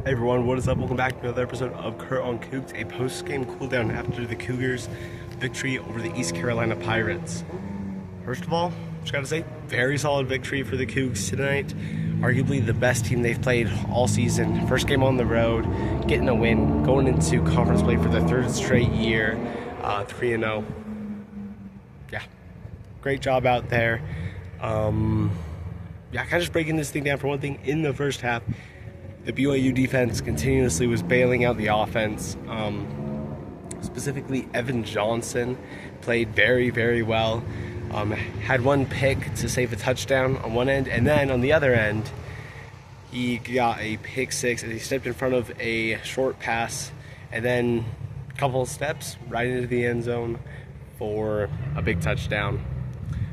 Hey everyone, what is up? Welcome back to another episode of Kurt on Cougs, a post-game cooldown after the Cougars' victory over the East Carolina Pirates. First of all, just gotta say, very solid victory for the Cougs tonight. Arguably the best team they've played all season. First game on the road, getting a win, going into conference play for the third straight year, 3-0. Yeah, great job out there. Kind of just breaking this thing down for one thing. In the first half, the BYU defense continuously was bailing out the offense. Specifically, Evan Johnson played very, very well. Had one pick to save a touchdown on one end, and then on the other end, he got a pick six as he stepped in front of a short pass, and then a couple of steps right into the end zone for a big touchdown.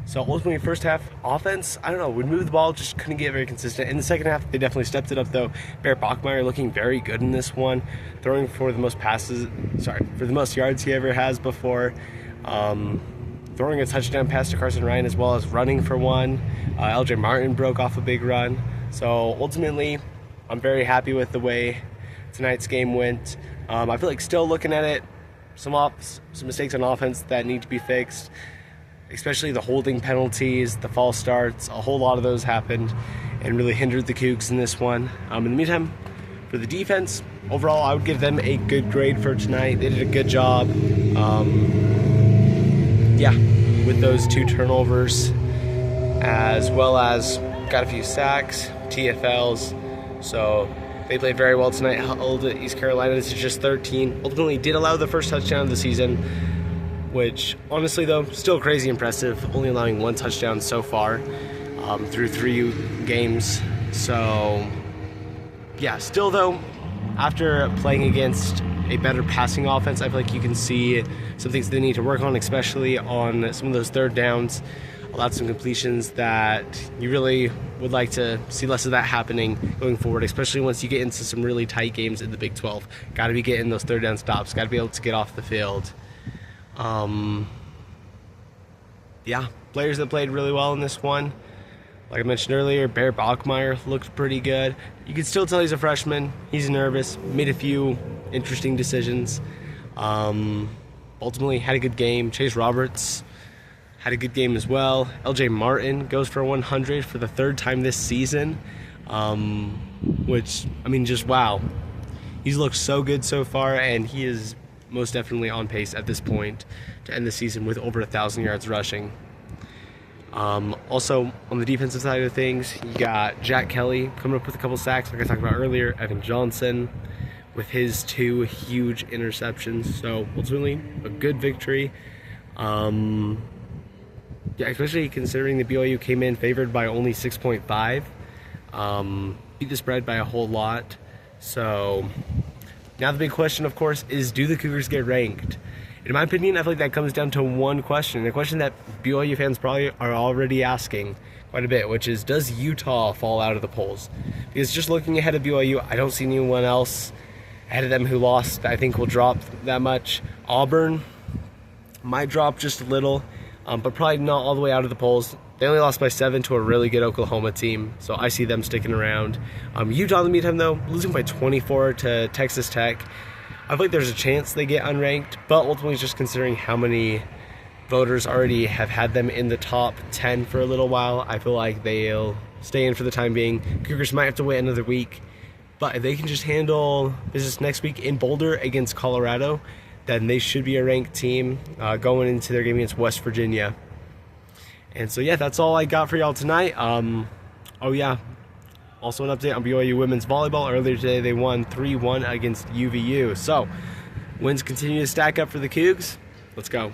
So ultimately, first half offense, I don't know, would move the ball, just couldn't get very consistent. In the second half, they definitely stepped it up though. Bear Bachmeier looking very good in this one, throwing for the most yards he ever has before. Throwing a touchdown pass to Carson Ryan as well as running for one. LJ Martin broke off a big run. So ultimately, I'm very happy with the way tonight's game went. I feel like still looking at it, some mistakes on offense that need to be fixed. Especially the holding penalties, the false starts, a whole lot of those happened and really hindered the Cougs in this one. In the meantime, for the defense, overall I would give them a good grade for tonight. They did a good job. With those 2 turnovers, as well as got a few sacks, TFLs. So they played very well tonight, held East Carolina to just 13. Ultimately did allow the first touchdown of the season, which honestly though, still crazy impressive, only allowing 1 touchdown so far through 3 games. So yeah, still though, after playing against a better passing offense, I feel like you can see some things they need to work on, especially on some of those third downs. Allowed some completions that you really would like to see less of that happening going forward, especially once you get into some really tight games in the Big 12. Got to be getting those third down stops, got to be able to get off the field. Players that played really well in this one. Like I mentioned earlier, Bear Bachmeier looked pretty good. You can still tell he's a freshman. He's nervous, made a few interesting decisions. Ultimately had a good game. Chase Roberts had a good game as well. LJ Martin goes for 100 for the 3rd time this season. Which, I mean, just wow. He's looked so good so far, and he is most definitely on pace at this point to end the season with over 1,000 yards rushing. Also, on the defensive side of things, you got Jack Kelly coming up with a couple sacks, like I talked about earlier. Evan Johnson with his 2 huge interceptions. So ultimately, a good victory. Especially considering the BYU came in favored by only 6.5. Beat the spread by a whole lot. So now the big question, of course, is do the Cougars get ranked? In my opinion, I feel like that comes down to one question, a question that BYU fans probably are already asking quite a bit, which is, does Utah fall out of the polls? Because just looking ahead of BYU, I don't see anyone else ahead of them who lost I think will drop that much. Auburn might drop just a little, but probably not all the way out of the polls. They only lost by 7 to a really good Oklahoma team, so I see them sticking around. Utah, in the meantime, though, losing by 24 to Texas Tech. I feel like there's a chance they get unranked, but ultimately just considering how many voters already have had them in the top 10 for a little while, I feel like they'll stay in for the time being. Cougars might have to wait another week, but if they can just handle business next week in Boulder against Colorado, then they should be a ranked team going into their game against West Virginia. And so yeah, that's all I got for y'all tonight. Also an update on BYU women's volleyball. Earlier today, they won 3-1 against UVU. So, wins continue to stack up for the Cougs. Let's go.